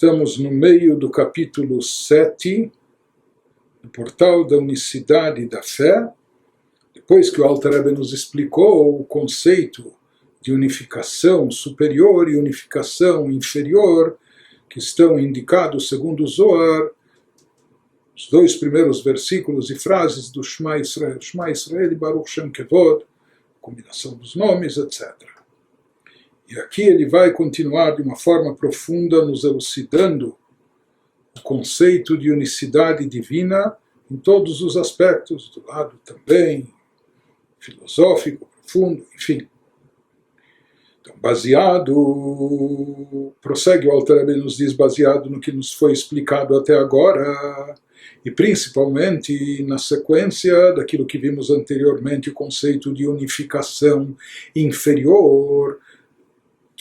Estamos no meio do capítulo 7 do Portal da Unicidade da Fé. Depois que o Alter Rebbe nos explicou o conceito de unificação superior e unificação inferior, que estão indicados segundo o Zohar, os dois primeiros versículos e frases do Shema Israel e Baruch Shem Kevod, combinação dos nomes, etc. E aqui ele vai continuar de uma forma profunda nos elucidando o conceito de unicidade divina em todos os aspectos, do lado também filosófico, profundo, enfim. Então, prossegue o Alter Rebbe nos diz, baseado no que nos foi explicado até agora, e principalmente na sequência daquilo que vimos anteriormente, o conceito de unificação inferior,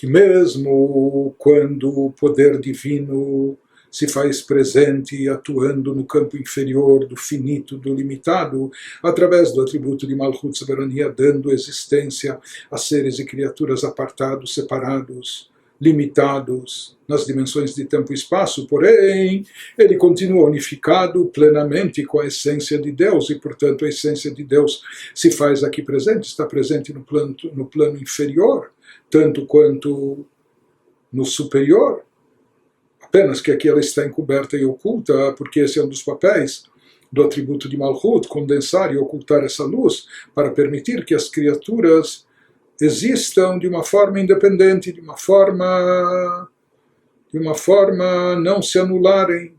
que mesmo quando o poder divino se faz presente atuando no campo inferior do finito, do limitado, através do atributo de Malchut Soberania, dando existência a seres e criaturas apartados, separados, limitados nas dimensões de tempo e espaço, porém, ele continua unificado plenamente com a essência de Deus, e, portanto, a essência de Deus se faz aqui presente, está presente no plano inferior, tanto quanto no superior, apenas que aqui ela está encoberta e oculta, porque esse é um dos papéis do atributo de Malchut, condensar e ocultar essa luz, para permitir que as criaturas existam de uma forma independente, de uma forma não se anularem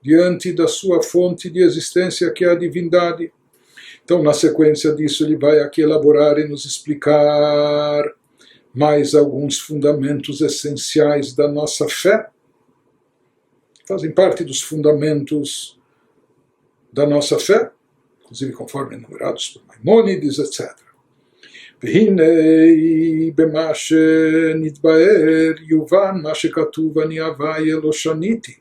diante da sua fonte de existência, que é a divindade. Então, na sequência disso, ele vai aqui elaborar e nos explicar mais alguns fundamentos essenciais da nossa fé, fazem parte dos fundamentos da nossa fé, inclusive conforme enumerados por Maimônides, etc. והנה במה שנתבאר יובן מה שכתוב אני הווי לא שניתי,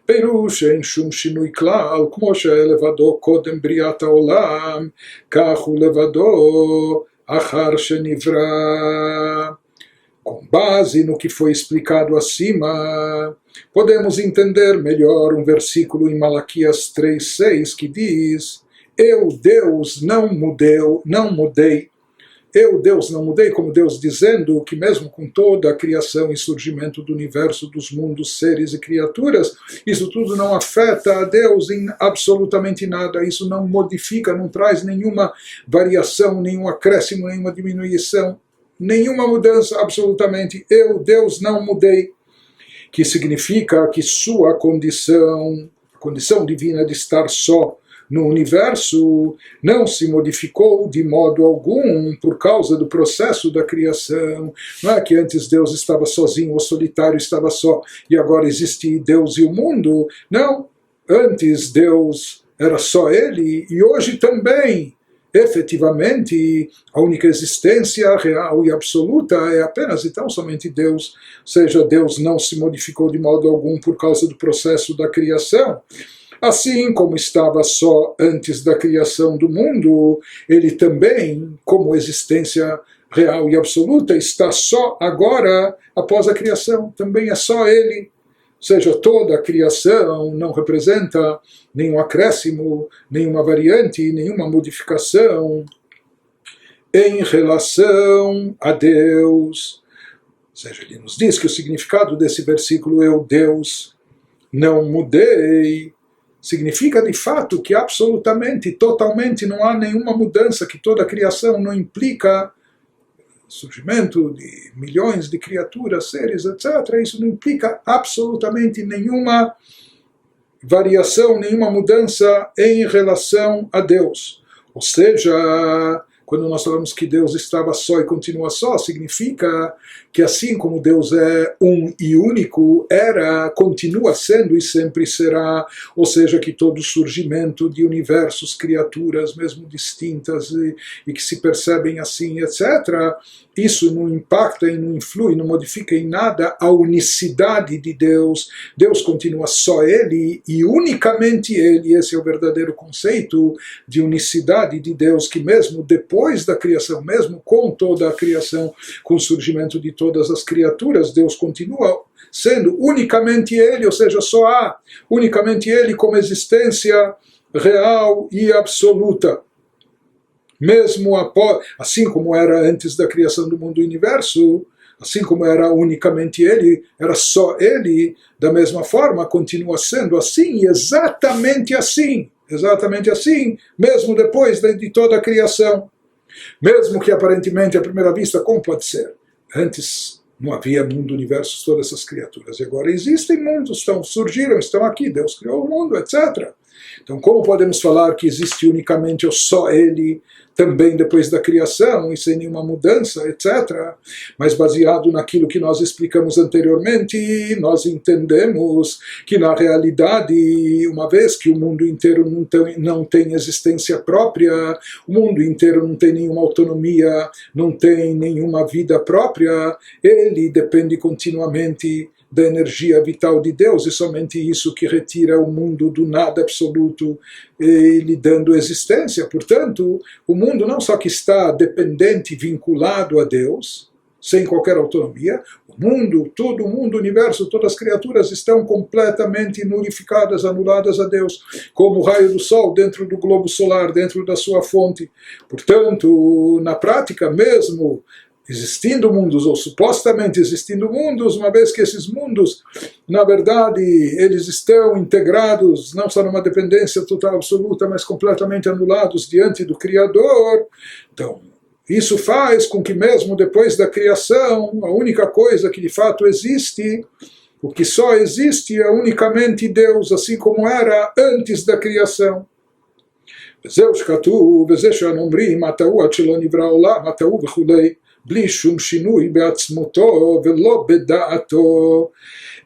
פירוש אין שום שינוי כלל, כמו שהיה לבדו קודם בריאת העולם, כך הוא לבדו אחר שנברא. Com base no que foi explicado acima, podemos entender melhor um versículo em Malaquias 3:6 que diz: Eu, Deus, não mudei. Eu, Deus, não mudei, como Deus dizendo que mesmo com toda a criação e surgimento do universo, dos mundos, seres e criaturas, isso tudo não afeta a Deus em absolutamente nada, isso não modifica, não traz nenhuma variação, nenhum acréscimo, nenhuma diminuição, nenhuma mudança, absolutamente. Eu, Deus, não mudei. Que significa que sua condição, a condição divina de estar só no universo, não se modificou de modo algum por causa do processo da criação. Não é que antes Deus estava sozinho ou solitário, estava só, e agora existe Deus e o mundo. Não, antes Deus era só Ele, e hoje também. Efetivamente, a única existência real e absoluta é apenas e tão somente Deus. Ou seja, Deus não se modificou de modo algum por causa do processo da criação. Assim como estava só antes da criação do mundo, ele também, como existência real e absoluta, está só agora após a criação. Também é só ele. Ou seja, toda a criação não representa nenhum acréscimo, nenhuma variante, nenhuma modificação em relação a Deus. Ou seja, ele nos diz que o significado desse versículo, eu, Deus, não mudei, significa de fato que absolutamente, totalmente não há nenhuma mudança, que toda a criação não implica surgimento de milhões de criaturas, seres, etc. Isso não implica absolutamente nenhuma variação, nenhuma mudança em relação a Deus. Ou seja, quando nós falamos que Deus estava só e continua só, significa que assim como Deus é um e único, era, continua sendo e sempre será, ou seja, que todo surgimento de universos, criaturas, mesmo distintas e que se percebem assim, etc., isso não impacta e não influi, não modifica em nada a unicidade de Deus. Deus continua só Ele e unicamente Ele. Esse é o verdadeiro conceito de unicidade de Deus, que mesmo depois da criação, mesmo com toda a criação, com o surgimento de todas as criaturas, Deus continua sendo unicamente Ele, ou seja, só há unicamente Ele como existência real e absoluta. Mesmo após, assim como era antes da criação do mundo e do universo, assim como era unicamente Ele, era só Ele, da mesma forma continua sendo assim e exatamente assim, mesmo depois de toda a criação. Mesmo que aparentemente à primeira vista, como pode ser? Antes não havia mundo, universo, todas essas criaturas. E agora existem mundos, surgiram, estão aqui, Deus criou o mundo, etc. Então como podemos falar que existe unicamente ou só Ele, também depois da criação, e sem nenhuma mudança, etc. Mas baseado naquilo que nós explicamos anteriormente, nós entendemos que na realidade, uma vez que o mundo inteiro não tem existência própria, o mundo inteiro não tem nenhuma autonomia, não tem nenhuma vida própria, ele depende continuamente da energia vital de Deus, e somente isso que retira o mundo do nada absoluto, lhe dando existência. Portanto, o mundo não só que está dependente, vinculado a Deus, sem qualquer autonomia, o mundo, todo o mundo, o universo, todas as criaturas estão completamente nulificadas, anuladas a Deus, como o raio do sol dentro do globo solar, dentro da sua fonte. Portanto, na prática mesmo, existindo mundos, ou supostamente existindo mundos, uma vez que esses mundos, na verdade, eles estão integrados, não só numa dependência total absoluta, mas completamente anulados diante do Criador. Então, isso faz com que mesmo depois da criação, a única coisa que de fato existe, o que só existe é unicamente Deus, assim como era antes da criação. וזהו שכתוב, וזה שאומרים, מטעו עד שלא נברא העולם, מטעו וכולי, בלי שום שינוי בעצמותו ולא בדעתו.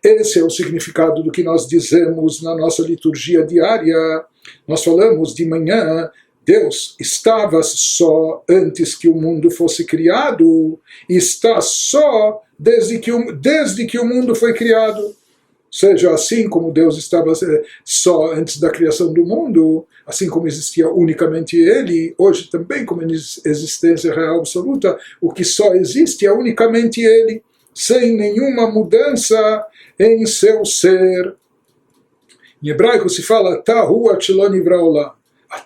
Esse é o significado do que nós dizemos na nossa liturgia diária. Nós falamos de manhã, Deus estava só antes que o mundo fosse criado, e está só desde que o mundo foi criado. Ou seja, assim como Deus estava só antes da criação do mundo, assim como existia unicamente Ele, hoje também como existência real absoluta, o que só existe é unicamente Ele, sem nenhuma mudança em seu ser. Em hebraico se fala Tahu Atshelo Nivra Olam.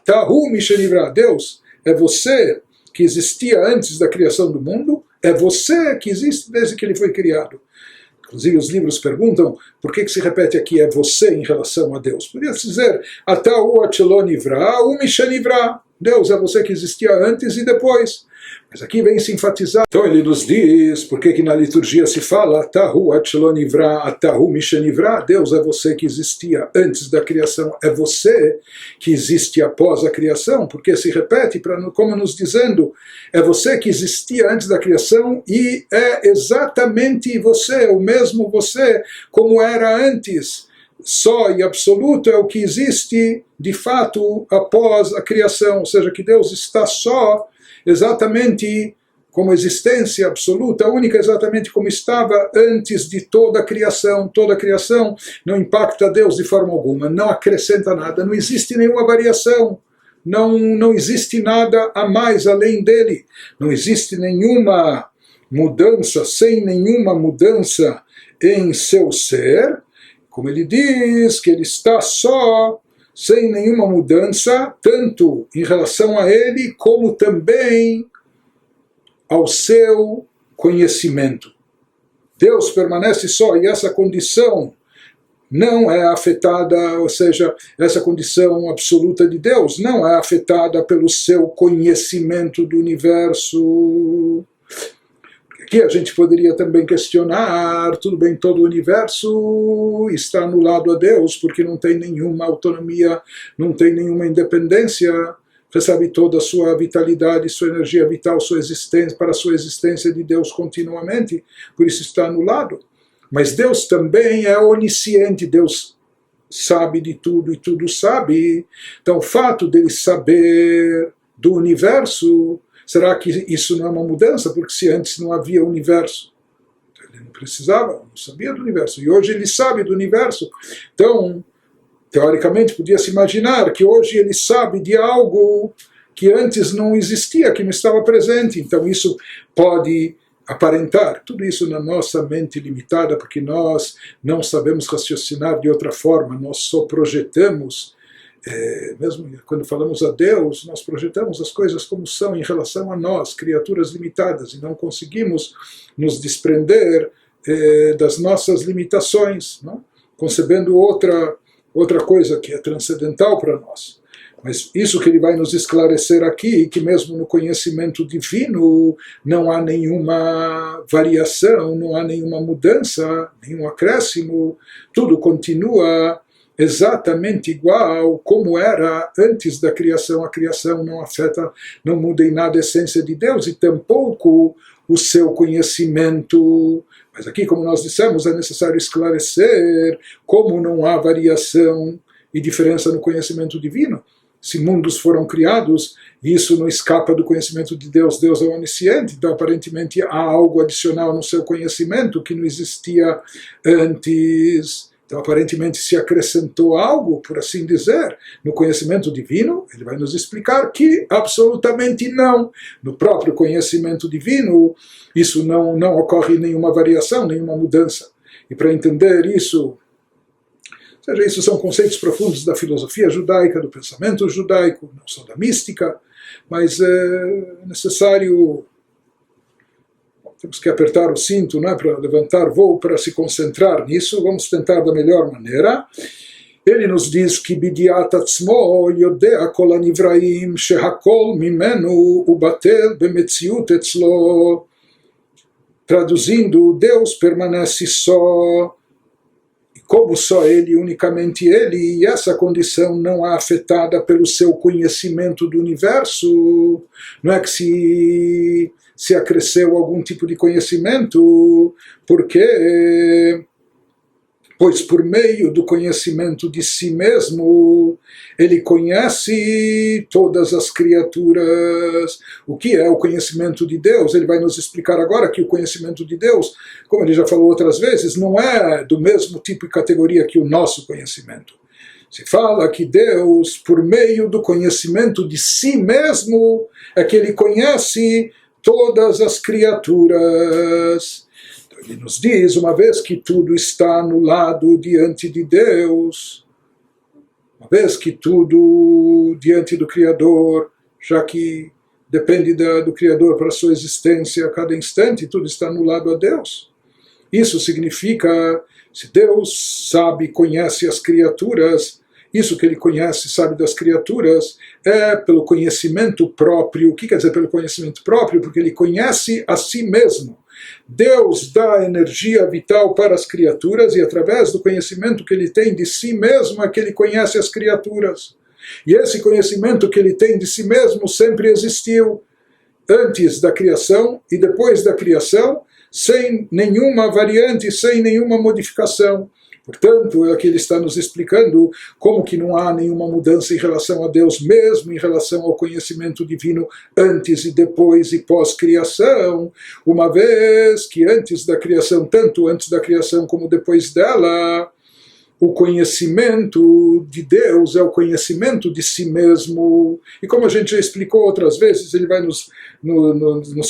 Tahu Mishenivra. Deus é você que existia antes da criação do mundo, é você que existe desde que ele foi criado. Inclusive os livros perguntam por que se repete aqui é você em relação a Deus. Podia dizer Atahu Atshelo Nivra, Mishenivra. Deus é você que existia antes e depois. Mas aqui vem se enfatizar. Então ele nos diz por que na liturgia se fala Atahu Atshelo Nivra, Atahu Mishenivra. Deus é você que existia antes da criação, é você que existe após a criação, porque se repete como nos dizendo, é você que existia antes da criação e é exatamente você, o mesmo você como era antes. Só e absoluto é o que existe de fato após a criação, ou seja, que Deus está só exatamente como existência absoluta, única, exatamente como estava antes de toda a criação. Toda a criação não impacta Deus de forma alguma, não acrescenta nada, não existe nenhuma variação, não existe nada a mais além dele, não existe nenhuma mudança, sem nenhuma mudança em seu ser, como ele diz, que ele está só, sem nenhuma mudança, tanto em relação a ele, como também ao seu conhecimento. Deus permanece só, e essa condição não é afetada, ou seja, essa condição absoluta de Deus não é afetada pelo seu conhecimento do universo. Aqui a gente poderia também questionar, tudo bem, todo o universo está anulado a Deus, porque não tem nenhuma autonomia, não tem nenhuma independência, recebe toda a sua vitalidade, sua energia vital, sua existência, para a sua existência de Deus continuamente, por isso está anulado. Mas Deus também é onisciente, Deus sabe de tudo e tudo sabe. Então o fato dele saber do universo, será que isso não é uma mudança? Porque se antes não havia universo, ele não precisava, não sabia do universo. E hoje ele sabe do universo. Então, teoricamente, podia-se imaginar que hoje ele sabe de algo que antes não existia, que não estava presente. Então isso pode aparentar. Tudo isso na nossa mente limitada, porque nós não sabemos raciocinar de outra forma, nós só projetamos. Mesmo quando falamos a Deus, nós projetamos as coisas como são em relação a nós, criaturas limitadas, e não conseguimos nos desprender das nossas limitações, não? Concebendo outra coisa que é transcendental para nós. Mas isso que ele vai nos esclarecer aqui, que mesmo no conhecimento divino não há nenhuma variação, não há nenhuma mudança, nenhum acréscimo, tudo continua exatamente igual como era antes da criação. A criação não afeta, não muda em nada a essência de Deus e tampouco o seu conhecimento. Mas aqui, como nós dissemos, é necessário esclarecer como não há variação e diferença no conhecimento divino. Se mundos foram criados, isso não escapa do conhecimento de Deus. Deus é onisciente, então aparentemente há algo adicional no seu conhecimento que não existia antes. Então, aparentemente, se acrescentou algo, por assim dizer, no conhecimento divino. Ele vai nos explicar que absolutamente não. No próprio conhecimento divino, isso não ocorre nenhuma variação, nenhuma mudança. E para entender isso, ou seja, isso são conceitos profundos da filosofia judaica, do pensamento judaico, não só da mística, mas é necessário. Temos que apertar o cinto, não é, para levantar voo, para se concentrar nisso. Vamos tentar da melhor maneira. Ele nos diz que bidiat atzmo yodea kol hanivraim shehakol mimenu ubatel bemetziut etzlo. Traduzindo, Deus permanece só, e como só Ele, unicamente Ele, e essa condição não é afetada pelo seu conhecimento do universo. Não é que se acresceu algum tipo de conhecimento, porque, pois por meio do conhecimento de si mesmo, ele conhece todas as criaturas. O que é o conhecimento de Deus? Ele vai nos explicar agora que o conhecimento de Deus, como ele já falou outras vezes, não é do mesmo tipo e categoria que o nosso conhecimento. Se fala que Deus, por meio do conhecimento de si mesmo, é que ele conhece todas as criaturas. Então ele nos diz, uma vez que tudo está anulado diante de Deus, uma vez que tudo diante do Criador, já que depende do Criador para a sua existência a cada instante, tudo está anulado a Deus. Isso significa, se Deus sabe, conhece as criaturas, isso que ele conhece, sabe das criaturas, é pelo conhecimento próprio. O que quer dizer pelo conhecimento próprio? Porque ele conhece a si mesmo. Deus dá energia vital para as criaturas e através do conhecimento que ele tem de si mesmo é que ele conhece as criaturas. E esse conhecimento que ele tem de si mesmo sempre existiu antes da criação e depois da criação, sem nenhuma variante, sem nenhuma modificação. Portanto, aqui ele está nos explicando como que não há nenhuma mudança em relação a Deus, mesmo em relação ao conhecimento divino antes e depois e pós-criação, uma vez que antes da criação, tanto antes da criação como depois dela, o conhecimento de Deus é o conhecimento de si mesmo. E como a gente já explicou outras vezes, ele vai nos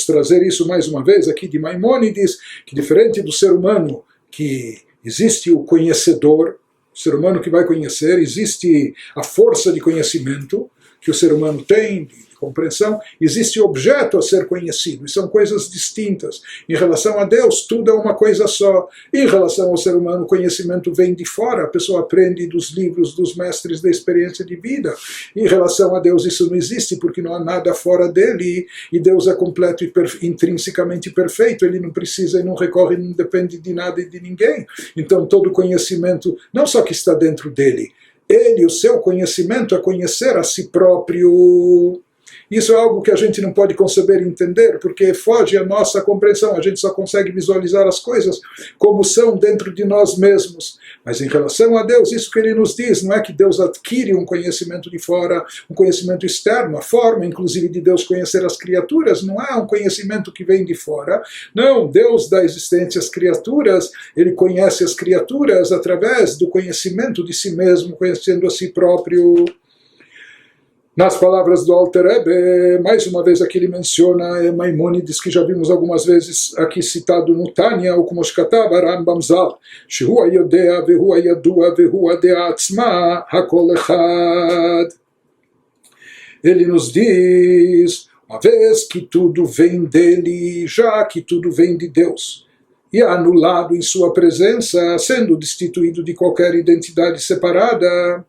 trazer isso mais uma vez aqui de Maimônides, que diferente do ser humano, que existe o conhecedor, o ser humano que vai conhecer, existe a força de conhecimento que o ser humano tem, de compreensão, existe o objeto a ser conhecido, e são coisas distintas. Em relação a Deus, tudo é uma coisa só. Em relação ao ser humano, o conhecimento vem de fora, a pessoa aprende dos livros, dos mestres da experiência de vida. Em relação a Deus, isso não existe, porque não há nada fora dele, e Deus é completo e intrinsecamente perfeito, ele não precisa e não recorre, não depende de nada e de ninguém. Então todo conhecimento, não só que está dentro dele, ele, o seu conhecimento é conhecer a si próprio. Isso é algo que a gente não pode conceber e entender, porque foge à nossa compreensão. A gente só consegue visualizar as coisas como são dentro de nós mesmos. Mas em relação a Deus, isso que ele nos diz, não é que Deus adquire um conhecimento de fora, um conhecimento externo, a forma, inclusive, de Deus conhecer as criaturas, não é um conhecimento que vem de fora. Não, Deus dá existência às criaturas, ele conhece as criaturas através do conhecimento de si mesmo, conhecendo a si próprio. Nas palavras do Alter Rebbe, mais uma vez aqui ele menciona Maimônides, que já vimos algumas vezes aqui citado no Tânia, ou como Shkatav Rambam Zal, Shehu Ayodea Vehu Ayadua Vehu Adea Atzma Hakol Echad. Ele nos diz, uma vez que tudo vem dele, já que tudo vem de Deus, e é anulado em sua presença, sendo destituído de qualquer identidade separada.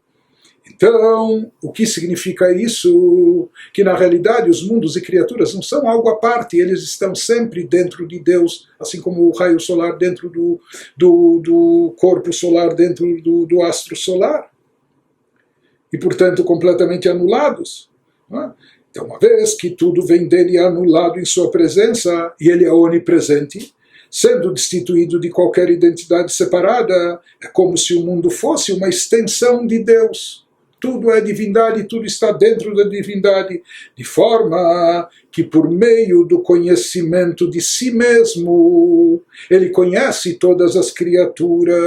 Então, o que significa isso? Que na realidade os mundos e criaturas não são algo à parte, eles estão sempre dentro de Deus, assim como o raio solar dentro do corpo solar, dentro do astro solar, e portanto completamente anulados. Então, uma vez que tudo vem dele anulado em sua presença, e ele é onipresente, sendo destituído de qualquer identidade separada, é como se o mundo fosse uma extensão de Deus. Tudo é divindade, tudo está dentro da divindade, de forma que por meio do conhecimento de si mesmo, ele conhece todas as criaturas.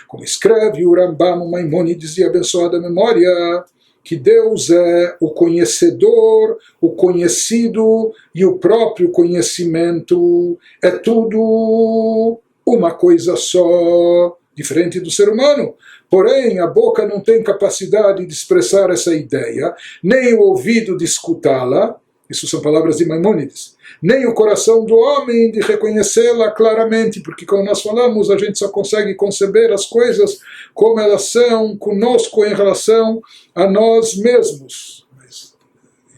Como escreve o Rambam Maimônides de abençoada memória, que Deus é o conhecedor, o conhecido e o próprio conhecimento. É tudo uma coisa só, diferente do ser humano. Porém, a boca não tem capacidade de expressar essa ideia, nem o ouvido de escutá-la, isso são palavras de Maimônides, nem o coração do homem de reconhecê-la claramente, porque como nós falamos, a gente só consegue conceber as coisas como elas são conosco em relação a nós mesmos. Mas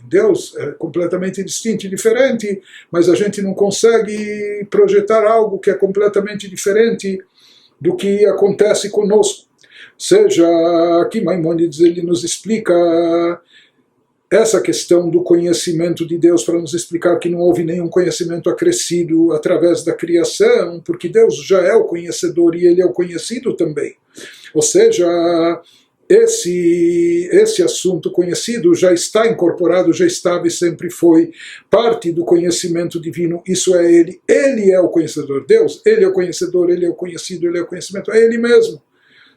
Deus é completamente distinto e diferente, mas a gente não consegue projetar algo que é completamente diferente do que acontece conosco. Ou seja, aqui Maimônides ele nos explica essa questão do conhecimento de Deus, para nos explicar que não houve nenhum conhecimento acrescido através da criação, porque Deus já é o conhecedor e ele é o conhecido também. Ou seja, esse assunto conhecido já está incorporado, já estava e sempre foi parte do conhecimento divino. Isso é ele é o conhecedor. Deus, ele é o conhecedor, ele é o conhecido, ele é o conhecimento, é ele mesmo.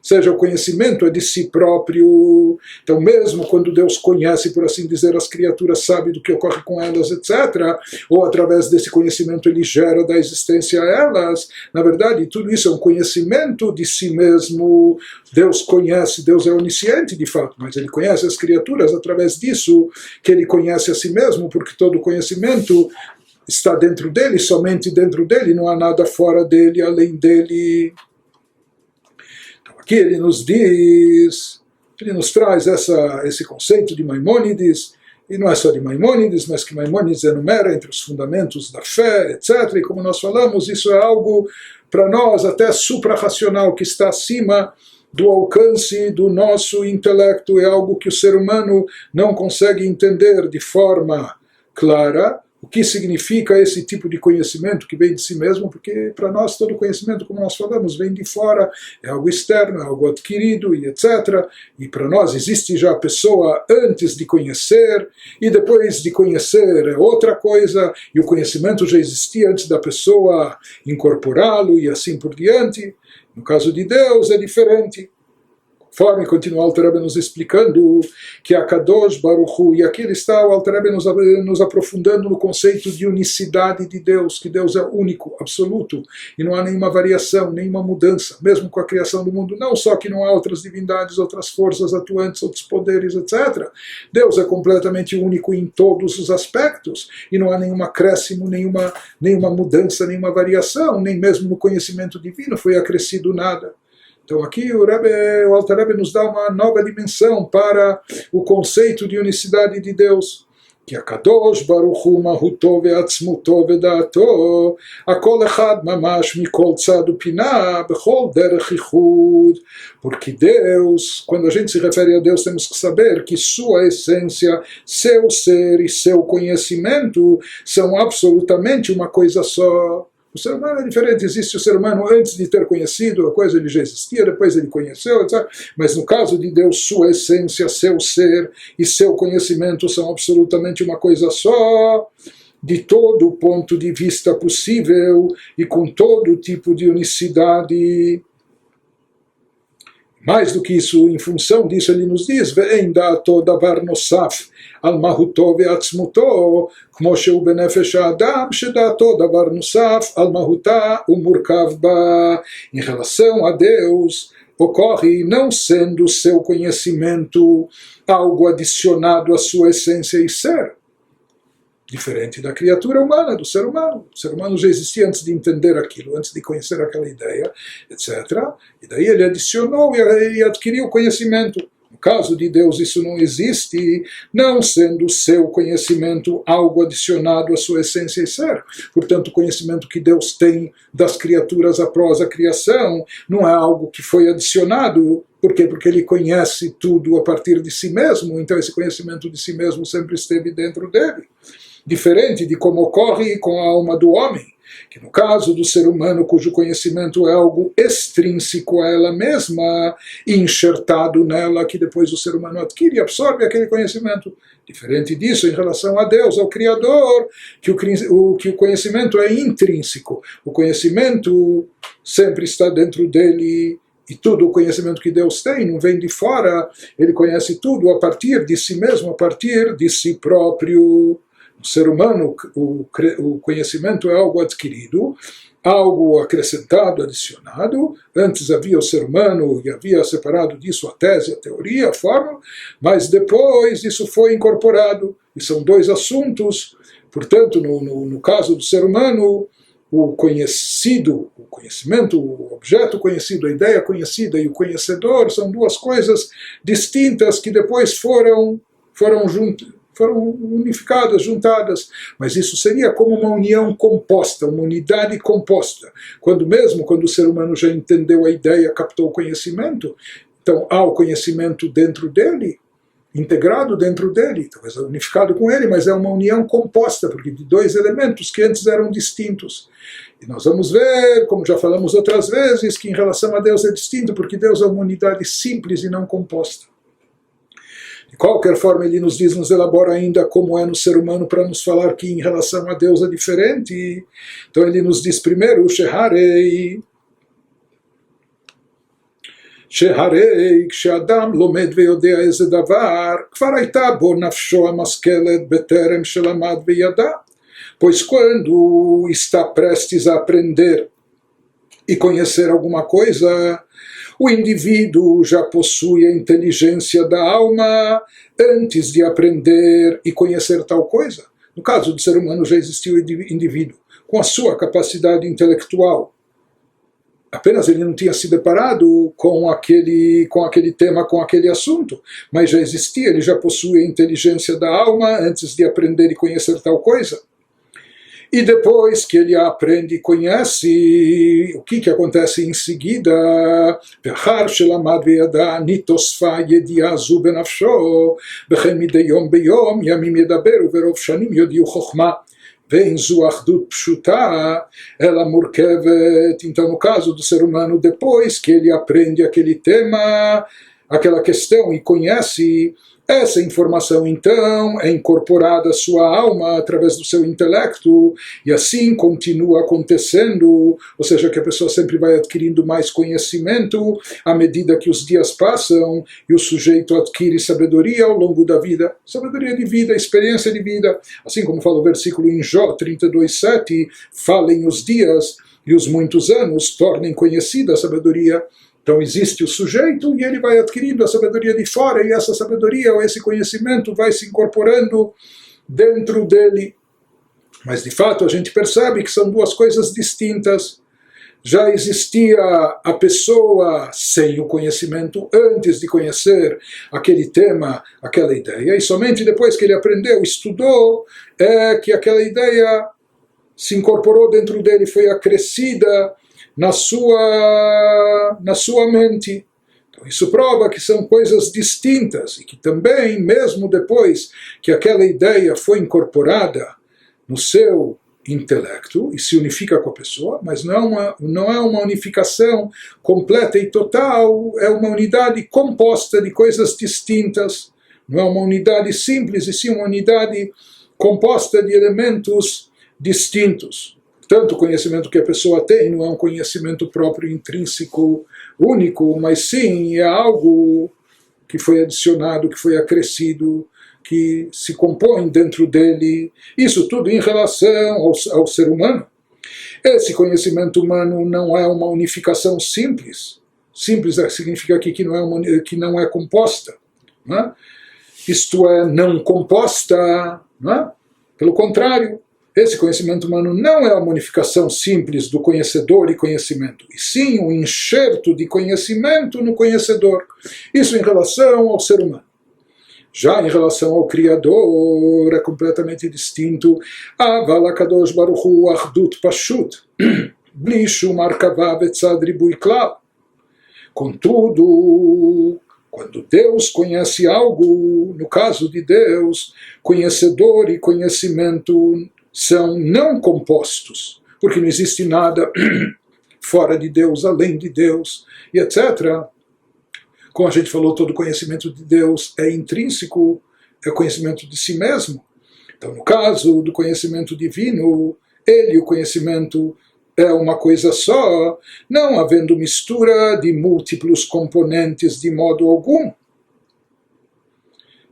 Ou seja, o conhecimento é de si próprio. Então, mesmo quando Deus conhece, por assim dizer, as criaturas, sabe do que ocorre com elas, etc., ou através desse conhecimento ele gera da existência a elas, na verdade, tudo isso é um conhecimento de si mesmo. Deus conhece, Deus é onisciente de fato, mas ele conhece as criaturas através disso, que ele conhece a si mesmo, porque todo conhecimento está dentro dele, somente dentro dele, não há nada fora dele, além dele. Aqui ele nos diz, ele nos traz esse conceito de Maimônides, e não é só de Maimônides, mas que Maimônides enumera entre os fundamentos da fé, etc. E como nós falamos, isso é algo para nós até suprarracional, que está acima do alcance do nosso intelecto, é algo que o ser humano não consegue entender de forma clara. O que significa esse tipo de conhecimento que vem de si mesmo, porque para nós todo conhecimento, como nós falamos, vem de fora, é algo externo, é algo adquirido e etc. E para nós existe já a pessoa antes de conhecer, e depois de conhecer é outra coisa, e o conhecimento já existia antes da pessoa incorporá-lo e assim por diante. No caso de Deus é diferente. Conforme continua o Alter Rebbe nos explicando que a Kadosh Baruch Hu, e aqui está o Alter Rebbe nos aprofundando no conceito de unicidade de Deus, que Deus é único, absoluto, e não há nenhuma variação, nenhuma mudança, mesmo com a criação do mundo, não só que não há outras divindades, outras forças atuantes, outros poderes, etc. Deus é completamente único em todos os aspectos, e não há nenhum acréscimo, nenhuma mudança, nenhuma variação, nem mesmo no conhecimento divino foi acrescido nada. Então aqui o Alter Rebbe nos dá uma nova dimensão para o conceito de unicidade de Deus. Que a Kadosh Baruch Hu Mahuto ve'atzmuto ve'da'ato Akol echad mamash mikol tzad upina bechol derech ichud. Porque Deus, quando a gente se refere a Deus, temos que saber que sua essência, seu ser e seu conhecimento são absolutamente uma coisa só. O ser humano é diferente, existe o ser humano antes de ter conhecido a coisa, ele já existia, depois ele conheceu, etc. Mas no caso de Deus, sua essência, seu ser e seu conhecimento são absolutamente uma coisa só, de todo o ponto de vista possível e com todo tipo de unicidade. Mais do que isso, em função disso, ele nos diz: Ve'en da'ato davar nosaf al mahuto ve'atzmuto, כמו שהוא בנפש האדם, שדעתו דבר נוסף על מהותה ומורכב בה. Em relação a Deus, ocorre não sendo seu conhecimento algo adicionado à sua essência e ser. Diferente da criatura humana, do ser humano. O ser humano já existia antes de entender aquilo, antes de conhecer aquela ideia, etc. E daí ele adicionou e adquiriu o conhecimento. No caso de Deus isso não existe, não sendo seu conhecimento algo adicionado à sua essência e ser. Portanto, o conhecimento que Deus tem das criaturas após a criação não é algo que foi adicionado. Por quê? Porque ele conhece tudo a partir de si mesmo, então esse conhecimento de si mesmo sempre esteve dentro dele. Diferente de como ocorre com a alma do homem, que no caso do ser humano, cujo conhecimento é algo extrínseco a ela mesma, enxertado nela, que depois o ser humano adquire e absorve aquele conhecimento. Diferente disso, em relação a Deus, ao Criador, que o conhecimento é intrínseco. O conhecimento sempre está dentro dele, e tudo o conhecimento que Deus tem não vem de fora, ele conhece tudo a partir de si mesmo, a partir de si próprio. O ser humano, o conhecimento é algo adquirido, algo acrescentado, adicionado. Antes havia o ser humano e havia separado disso a tese, a teoria, a forma, mas depois isso foi incorporado. E são dois assuntos. Portanto, no caso do ser humano, o conhecido, o conhecimento, o objeto conhecido, a ideia conhecida e o conhecedor são duas coisas distintas que depois foram unificadas, juntadas, mas isso seria como uma união composta, uma unidade composta. Quando o ser humano já entendeu a ideia, captou o conhecimento, então há o conhecimento dentro dele, integrado dentro dele, talvez unificado com ele, mas é uma união composta, porque de dois elementos que antes eram distintos. E nós vamos ver, como já falamos outras vezes, que em relação a Deus é distinto, porque Deus é uma unidade simples e não composta. De qualquer forma, ele nos elabora ainda como é no ser humano para nos falar que em relação a Deus é diferente. Então ele nos diz primeiro, Sheharei, כשאדם לומד ויודע איזה דבר, כבר הייתה בו נפשו המשכלת בטרם שלמד וידע. Pois quando está prestes a aprender e conhecer alguma coisa, o indivíduo já possui a inteligência da alma antes de aprender e conhecer tal coisa. No caso do ser humano já existiu o indivíduo com a sua capacidade intelectual. Apenas ele não tinha se deparado com aquele tema, com aquele assunto, mas já existia, ele já possui a inteligência da alma antes de aprender e conhecer tal coisa. E depois que ele aprende e conhece, o que acontece em seguida? ואחר שלמד וידע ניתוספה ידיעה זו בנפשו, וכן מדי יום ביום ימים ידבר וברוב שנים יודיעו חוכמה. ואין זו אחדות פשוטה, אלא מורכבת. Então, no caso do ser humano, depois que ele aprende aquele tema, aquela questão e conhece, essa informação, então, é incorporada à sua alma através do seu intelecto, e assim continua acontecendo, ou seja, que a pessoa sempre vai adquirindo mais conhecimento à medida que os dias passam e o sujeito adquire sabedoria ao longo da vida, sabedoria de vida, experiência de vida. Assim como fala o versículo em Jó 32:7, falem os dias e os muitos anos, tornem conhecida a sabedoria. Então existe o sujeito e ele vai adquirindo a sabedoria de fora, e essa sabedoria ou esse conhecimento vai se incorporando dentro dele. Mas de fato a gente percebe que são duas coisas distintas. Já existia a pessoa sem o conhecimento antes de conhecer aquele tema, aquela ideia, e somente depois que ele aprendeu, estudou, é que aquela ideia se incorporou dentro dele, foi acrescida na sua mente. Então, isso prova que são coisas distintas e que também, mesmo depois que aquela ideia foi incorporada no seu intelecto e se unifica com a pessoa, mas não é uma unificação completa e total, é uma unidade composta de coisas distintas. Não é uma unidade simples, e sim uma unidade composta de elementos distintos. Portanto, o conhecimento que a pessoa tem não é um conhecimento próprio, intrínseco, único, mas sim é algo que foi adicionado, que foi acrescido, que se compõe dentro dele. Isso tudo em relação ao ser humano. Esse conhecimento humano não é uma unificação simples. Simples significa aqui que não é composta. Não é? Isto é, não composta. Não é? Pelo contrário, esse conhecimento humano não é uma unificação simples do conhecedor e conhecimento, e sim um enxerto de conhecimento no conhecedor. Isso em relação ao ser humano. Já em relação ao Criador, é completamente distinto. Aval HaKadosh Baruch Hu Achdut Pashut, Bli Shum Arkava Betzad Ribui Klal. Contudo, quando Deus conhece algo, no caso de Deus, conhecedor e conhecimento são não compostos, porque não existe nada fora de Deus, além de Deus, e etc. Como a gente falou, todo conhecimento de Deus é intrínseco, é conhecimento de si mesmo. Então, no caso do conhecimento divino, ele e o conhecimento é uma coisa só, não havendo mistura de múltiplos componentes de modo algum.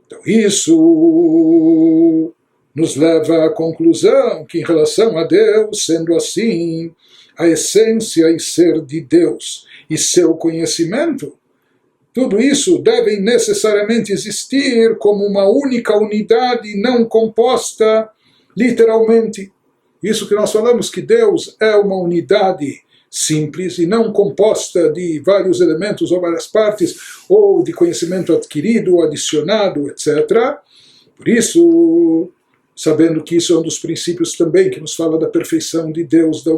Então, isso nos leva à conclusão que, em relação a Deus, sendo assim, a essência e ser de Deus e seu conhecimento, tudo isso deve necessariamente existir como uma única unidade não composta, literalmente. Isso que nós falamos, que Deus é uma unidade simples e não composta de vários elementos ou várias partes, ou de conhecimento adquirido, adicionado, etc. Por isso, sabendo que isso é um dos princípios também que nos fala da perfeição de Deus, da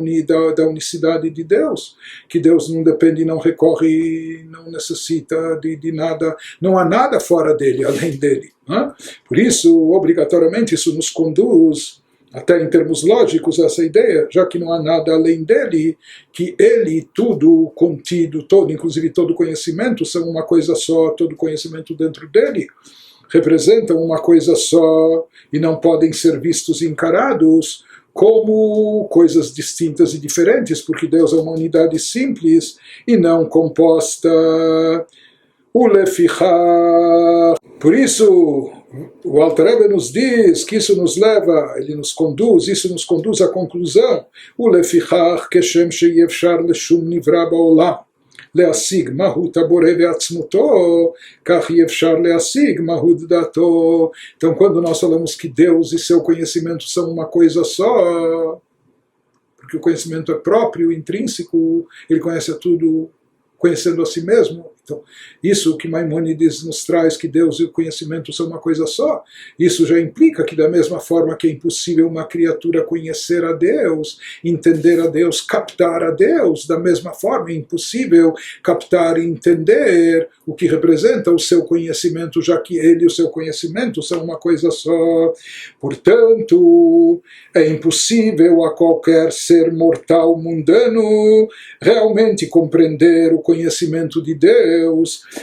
unicidade de Deus, que Deus não depende, não recorre, não necessita de nada, não há nada fora dele, além dele. Né? Por isso, obrigatoriamente, isso nos conduz, até em termos lógicos, a essa ideia, já que não há nada além dele, que ele, tudo contido, todo, inclusive todo conhecimento, são uma coisa só, todo conhecimento dentro dele, representam uma coisa só e não podem ser vistos e encarados como coisas distintas e diferentes, porque Deus é uma unidade simples e não composta. Por isso, o Alter Rebbe nos diz que isso nos leva, ele nos conduz, isso nos conduz à conclusão. Ulefichach keshem sheyefshar leshum nivra ba'olam. להשיג מהות הבורא ועצמותו, כך אי אפשר להשיג מהות דתו. Então, quando nós falamos que Deus e seu conhecimento são uma coisa só, porque o conhecimento é próprio, intrínseco, ele conhece tudo conhecendo a si mesmo. Então, isso que Maimônides nos traz, que Deus e o conhecimento são uma coisa só, isso já implica que, da mesma forma que é impossível uma criatura conhecer a Deus, entender a Deus, captar a Deus, da mesma forma é impossível captar e entender o que representa o seu conhecimento, já que ele e o seu conhecimento são uma coisa só. Portanto, é impossível a qualquer ser mortal mundano realmente compreender o conhecimento de Deus,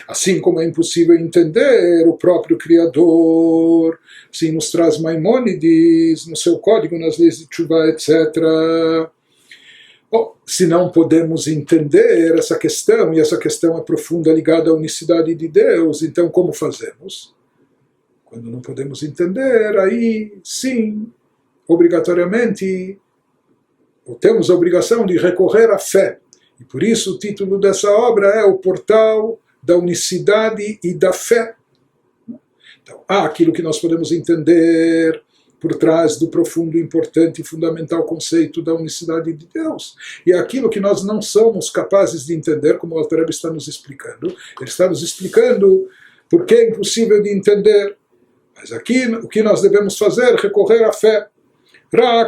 assim como é impossível entender o próprio Criador. Assim nos traz Maimônides, no seu código, nas leis de Teshuvah, etc. Bom, se não podemos entender essa questão, e essa questão é profunda, ligada à unicidade de Deus, então como fazemos? Quando não podemos entender, aí sim, obrigatoriamente, temos a obrigação de recorrer à fé. E por isso o título dessa obra é O Portal da Unicidade e da Fé. Então, há aquilo que nós podemos entender por trás do profundo, importante e fundamental conceito da unicidade de Deus. E há aquilo que nós não somos capazes de entender, como o Alter Rebbe está nos explicando. Ele está nos explicando por que é impossível de entender. Mas aqui o que nós devemos fazer é recorrer à fé.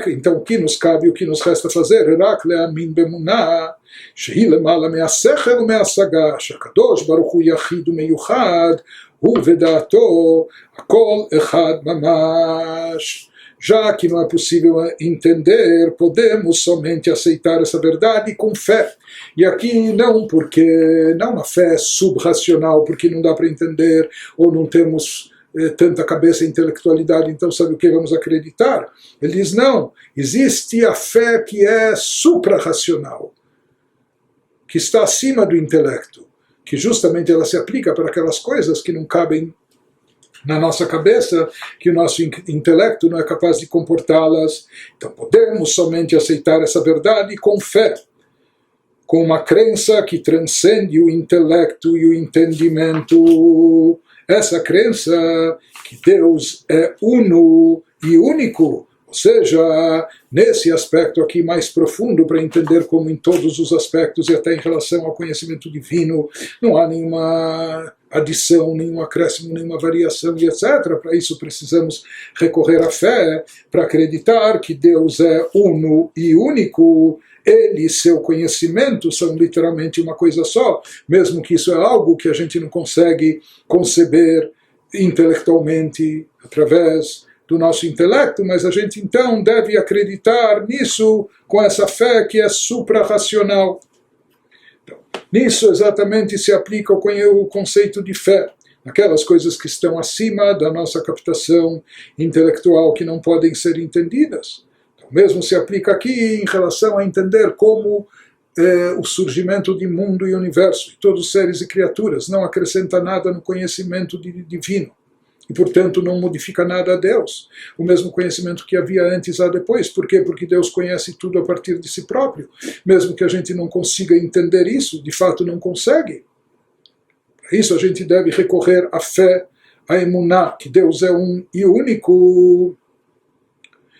Então o que nos cabe, o que nos resta fazer? רק להאמין באמונה שהיא למעלה מהשכל ומההשגה, שהקדוש ברוך הוא יחיד ומיוחד, הוא ודעתו הכל אחד ממש. Já que não é possível entender, podemos somente aceitar essa verdade com fé. E aqui não porque não uma fé subracional, porque não dá para entender ou não temos tanta cabeça e intelectualidade, então sabe o que vamos acreditar? Ele diz, não, existe a fé que é suprarracional, que está acima do intelecto, que justamente ela se aplica para aquelas coisas que não cabem na nossa cabeça, que o nosso intelecto não é capaz de comportá-las. Então podemos somente aceitar essa verdade com fé, com uma crença que transcende o intelecto e o entendimento. Essa crença que Deus é uno e único, ou seja, nesse aspecto aqui mais profundo, para entender como em todos os aspectos e até em relação ao conhecimento divino, não há nenhuma adição, nenhum acréscimo, nenhuma variação e etc. Para isso precisamos recorrer à fé, para acreditar que Deus é uno e único. Ele e seu conhecimento são literalmente uma coisa só, mesmo que isso é algo que a gente não consegue conceber intelectualmente, através do nosso intelecto, mas a gente então deve acreditar nisso com essa fé que é suprarracional. Então, nisso exatamente se aplica o conceito de fé, aquelas coisas que estão acima da nossa captação intelectual, que não podem ser entendidas. Então, mesmo se aplica aqui em relação a entender como o surgimento de mundo e universo, e todos os seres e criaturas, não acrescenta nada no conhecimento divino. E, portanto, não modifica nada a Deus. O mesmo conhecimento que havia antes há depois. Por quê? Porque Deus conhece tudo a partir de si próprio. Mesmo que a gente não consiga entender isso, de fato não consegue. Para isso a gente deve recorrer à fé, à emuná, que Deus é um e único.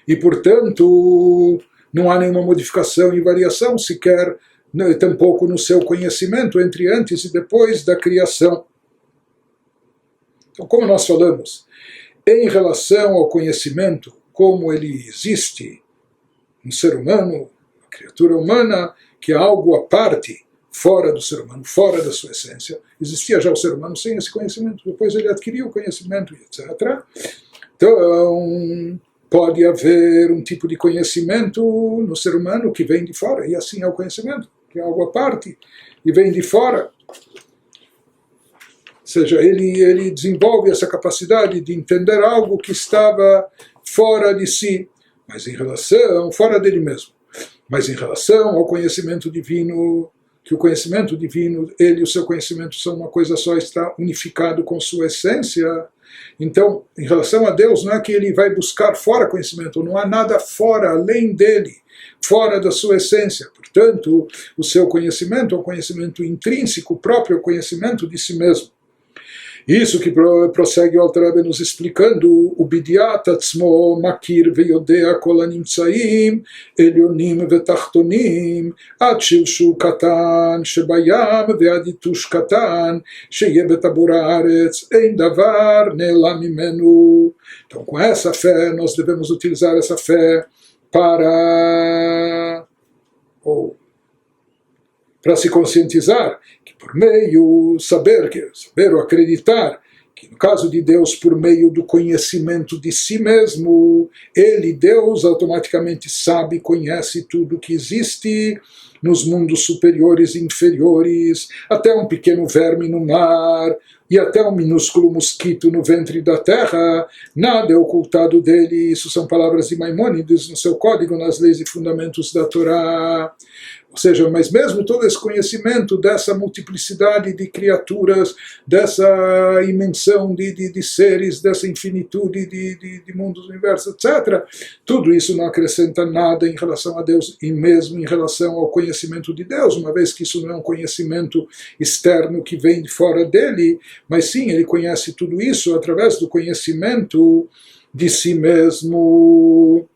E, portanto, não há nenhuma modificação e variação sequer, tampouco no seu conhecimento, entre antes e depois da criação. Então, como nós falamos, em relação ao conhecimento, como ele existe no ser humano, a criatura humana, que é algo à parte, fora do ser humano, fora da sua essência, existia já o ser humano sem esse conhecimento, depois ele adquiriu o conhecimento, etc. Então, pode haver um tipo de conhecimento no ser humano que vem de fora, e assim é o conhecimento, que é algo à parte, e vem de fora. Ou seja, ele desenvolve essa capacidade de entender algo que estava fora de si, mas em relação, fora dele mesmo. Mas em relação ao conhecimento divino, que o conhecimento divino, ele e o seu conhecimento são uma coisa só, está unificado com sua essência. Então, em relação a Deus, não é que ele vai buscar fora conhecimento, não há nada fora, além dele, fora da sua essência. Portanto, o seu conhecimento é um conhecimento intrínseco, próprio conhecimento de si mesmo. Isso que prossegue o Alter Rebbe nos explicando, o bidiat atzmo makir veyodea kol hanimtzaim elyonim vetachtonim ad shilshul katan shebayam ve'ad yitush katan sheyeh betabur haaretz ein davar ne'elam mimenu. Então, com essa fé, nós devemos utilizar essa fé para se conscientizar que por meio, saber ou acreditar que no caso de Deus, por meio do conhecimento de si mesmo, ele, Deus, automaticamente sabe, conhece tudo que existe nos mundos superiores e inferiores, até um pequeno verme no mar, e até um minúsculo mosquito no ventre da terra, nada é ocultado dele. Isso são palavras de Maimônides no seu Código nas Leis e Fundamentos da Torá. Ou seja, mas mesmo todo esse conhecimento dessa multiplicidade de criaturas, dessa imensão de seres, dessa infinitude de mundos, universos, etc., tudo isso não acrescenta nada em relação a Deus e mesmo em relação ao conhecimento de Deus, uma vez que isso não é um conhecimento externo que vem de fora dele, mas sim, ele conhece tudo isso através do conhecimento de si mesmo,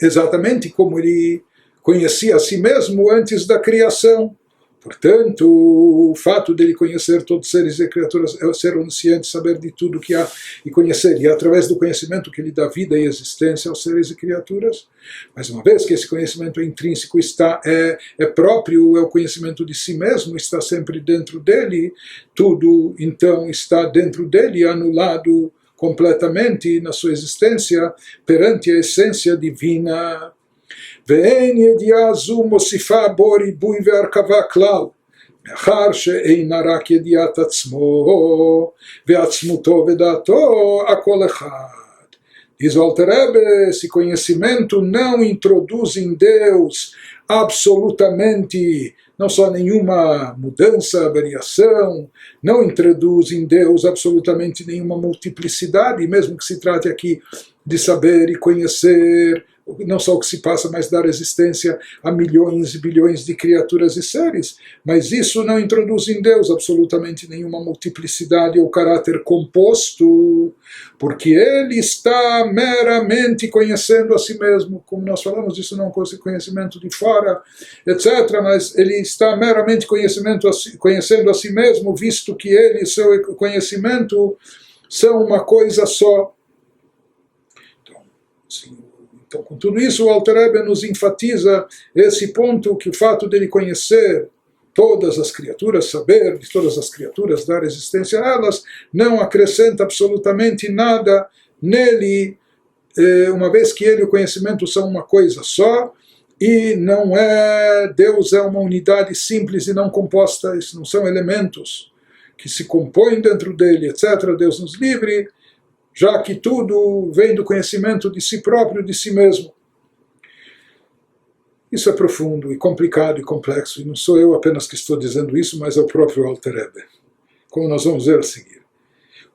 exatamente como ele conhecia a si mesmo antes da criação. Portanto, o fato dele conhecer todos os seres e criaturas é ser onisciente, saber de tudo que há e conhecer, e é através do conhecimento que ele dá vida e existência aos seres e criaturas. Mas uma vez que esse conhecimento é intrínseco, é próprio, é o conhecimento de si mesmo, está sempre dentro dele, tudo então está dentro dele, anulado completamente na sua existência perante a essência divina. ואין ידיעה זו מוסיפה בו ריבוי והרכבה כלל, מאחר שאינה רק ידיעת עצמו ועצמותו ודעתו, הכל אחד. Diz o Alter Rebbe, esse conhecimento não introduz em Deus absolutamente, não só nenhuma mudança, variação, não introduz em Deus absolutamente nenhuma multiplicidade, mesmo que se trate aqui de saber e conhecer, não só o que se passa, mas dar existência a milhões e bilhões de criaturas e seres, mas isso não introduz em Deus absolutamente nenhuma multiplicidade ou caráter composto, porque ele está meramente conhecendo a si mesmo, como nós falamos, isso não é um conhecimento de fora, etc., mas ele está meramente conhecendo a si mesmo, visto que ele e seu conhecimento são uma coisa só. Então, sim. Então, com tudo isso, o Alter Rebbe nos enfatiza esse ponto, que o fato dele conhecer todas as criaturas, saber de todas as criaturas, dar existência a elas, não acrescenta absolutamente nada nele, uma vez que ele e o conhecimento são uma coisa só, e não é, Deus é uma unidade simples e não composta, isso não são elementos que se compõem dentro dele, etc. Deus nos livre, já que tudo vem do conhecimento de si próprio, de si mesmo. Isso é profundo e complicado e complexo, e não sou eu apenas que estou dizendo isso, mas é o próprio Alter Rebbe, como nós vamos ver a seguir.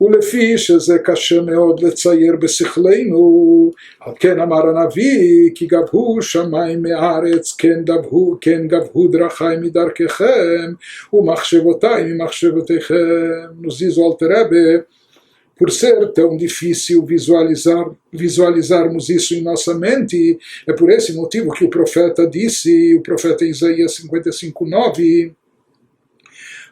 ולפי שזה קשה מאוד לצייר בשכלנו, על כן אמר הנביא, כי גבהו שמיים מארץ, כן גבהו דרכי מדרככם, ומחשבותיי ממחשבותיכם. Nos diz o Alter Rebbe, por ser tão difícil visualizarmos isso em nossa mente, é por esse motivo que o profeta disse, o profeta Isaías 55:9,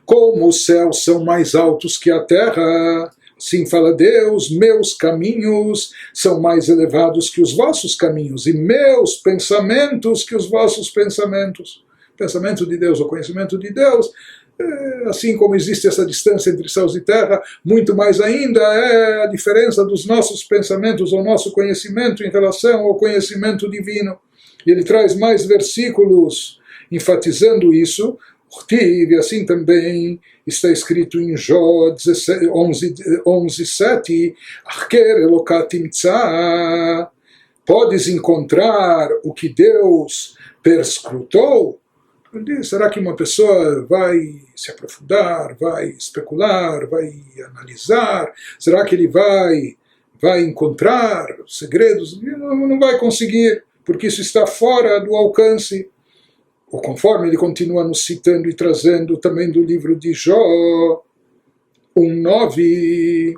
como os céus são mais altos que a terra, assim fala Deus, meus caminhos são mais elevados que os vossos caminhos, e meus pensamentos que os vossos pensamentos. O pensamento de Deus, o conhecimento de Deus, assim como existe essa distância entre céus e terra, muito mais ainda é a diferença dos nossos pensamentos, ou nosso conhecimento em relação ao conhecimento divino. E ele traz mais versículos enfatizando isso, e assim também está escrito em Jó 11:7, podes encontrar o que Deus perscrutou? Será que uma pessoa vai se aprofundar, vai especular, vai analisar? Será que ele vai encontrar segredos? Não vai conseguir, porque isso está fora do alcance. Ou conforme ele continua nos citando e trazendo também do livro de Jó 1:9,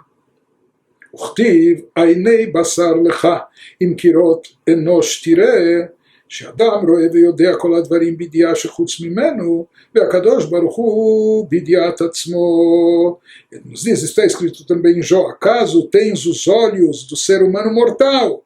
וכתיב, עיני בשר לך, אם קירות אנוש תראה, שאדם רואה ויודע כל הדברים בידיעה שחוץ ממנו, והקדוש ברוך הוא בידיעת עצמו. Nos diz, está escrito também em Jó, acaso tens os olhos do ser humano mortal?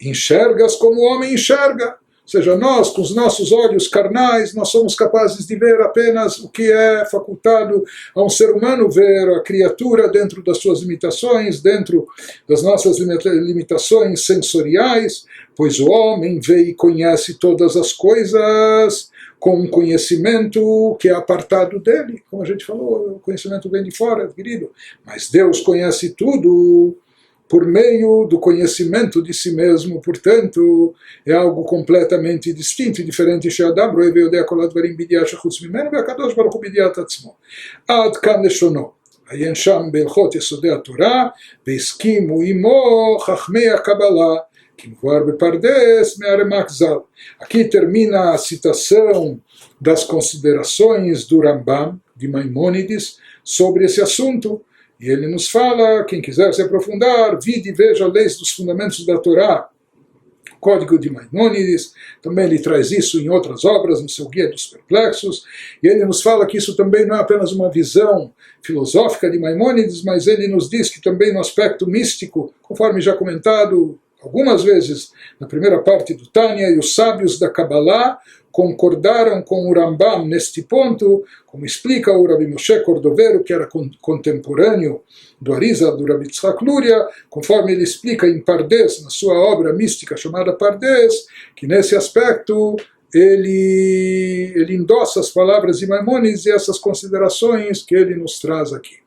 Enxergas como o homem enxerga. Ou seja, nós, com os nossos olhos carnais, nós somos capazes de ver apenas o que é facultado a um ser humano ver, a criatura dentro das suas limitações, dentro das nossas limitações sensoriais, pois o homem vê e conhece todas as coisas com um conhecimento que é apartado dele. Como a gente falou, o conhecimento vem de fora, querido, mas Deus conhece tudo por meio do conhecimento de si mesmo, portanto, é algo completamente distinto e diferente. שאדם רואה ויודע כל הדברים בידיעה שחוץ ממנו, והקדוש ברוך הוא בידיעת עצמו. עד כאן לשונו. עיין שם בהלכות יסודי התורה, והסכימו עמו חכמי הקבלה, que מבואר בפרדס מהרמ"ק ז"ל. Aqui termina a citação das considerações do Rambam, de Maimônides, sobre esse assunto. E ele nos fala, quem quiser se aprofundar, vide e veja leis dos fundamentos da Torá, Código de Maimônides, também ele traz isso em outras obras, no seu Guia dos Perplexos, e ele nos fala que isso também não é apenas uma visão filosófica de Maimônides, mas ele nos diz que também no aspecto místico, conforme já comentado algumas vezes na primeira parte do Tânia, e os sábios da Kabbalah concordaram com o Rambam neste ponto, como explica o Rabi Moshe Cordovero, que era contemporâneo do Arizal, do Rabi Tzchak Luria, conforme ele explica em Pardes, na sua obra mística chamada Pardes, que nesse aspecto ele endossa as palavras de Maimônides e essas considerações que ele nos traz aqui.